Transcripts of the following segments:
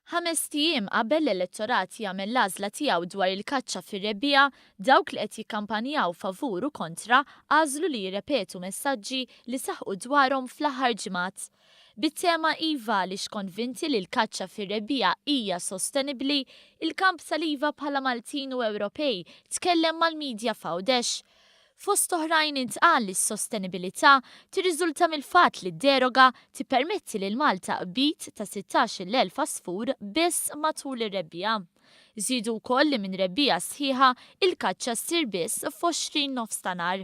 5 tiem qabel l-elettorat jagħmel l-għażla tiegħu dwar il-kaċċa fir-rebbieqa, dawk li qed jikkampanjaw favur u kontra għażlu li jirrepetu messaġġi li saħqu dwarhom fl-aħħar ġimgħat. Bit-tema iva li xkonvinti li l-kaċċa fir-rebbieqa hija sostenibbli, il-kamp tal-iva bħala Maltin u Ewropej tkellem mal-medja f'Għawdex. Fost oħrajn intqal li s-sostenibilità tirriżulta mill-fatt li d-deroga tippermetti lil Malta qbit ta' 16,000 asfur biss matul ir-rebbieqa. Żiedu wkoll li minn rebbieqa sħiħa il-kaċċa ssir biss f'20 nofs ta' nar.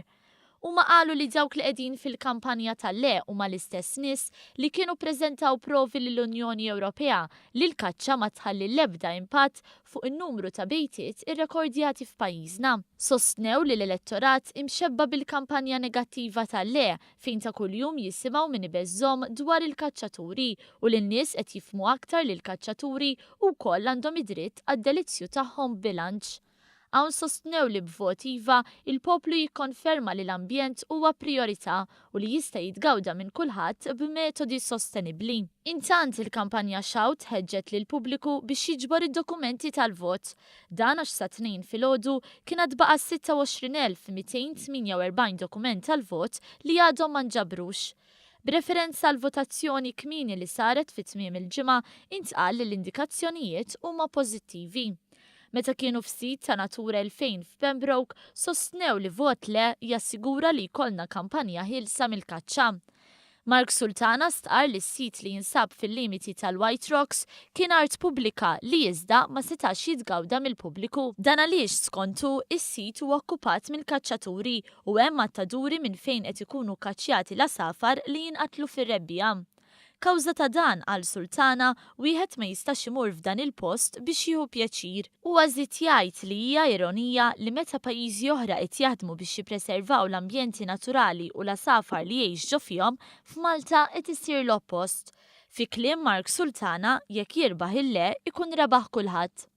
Huma qalu li dawk li qegħdin fil-kampanja tal-le huma l-istess nies li kienu ppreżentaw provi lill-Unjoni Ewropea li l-kaċċa ma tħalli l-ebda impatt fuq in-numru ta' bejtiet irrekordjati f'pajjiżna. Sostnew li l-elettorat imxebba bil-kampanja negattiva tal-le fejn ta' kuljum jisimgħu min ibeżżhom dwar il-kaċċaturi u li n-nies qed jifhmu aktar li l-kaċċaturi wkoll għandhom id-dritt għad-delizzju tagħhom bilanċ. Hawn sostnew li b'vot iva il-poplu jikkonferma li l-ambjent huwa priorità u li jista' jitgawda minn kulħadd b'metodi sostenibbli. Intant il-kampanja Shout ħeġġet lil pubbliku biex jiġbor id-dokumenti tal-vot. Dan għax sa tnejn filgħodu kienet baqa' 26,248 dokument tal-vot li għadhom ma nġabrux. B'referenza għal votazzjoni kmieni li saret fit tmiem il-ġimgħa intqal li l-indikazzjonijiet huma pożittivi. Meta kienu f'sit ta' Natura 2000 f'Pembroke, sostnew li vot le jassigura li jkollna kampanja ħilsa mill-kaċċa. Mark Sultana stqar li s-sit li jinsab fil-limiti tal-White Rocks kien art pubblika li iżda ma setax jitgawda mill-pubbliku. Dan għaliex skontu is-sit huwa okkupat mill-kaċċaturi u hemm mattaduri minn fejn qed ikunu kaċċjati l-asafar li jinqatlu fir-rebbieqa. Kawża ta' dan għal Sultana wieħed ma jistax imur f'dan il-post biex jieħu pjaċir. Huwa żied jgħid li hija ironija li meta pajjiżi oħra qed jaħdmu biex jippreservaw l-ambjenti naturali u l-asafar li jgħixu fihom, f'Malta qed isir l-oppost. Fi kliem Mark Sultana, jekk jirbaħ il-le ikun rebaħ kulħadd.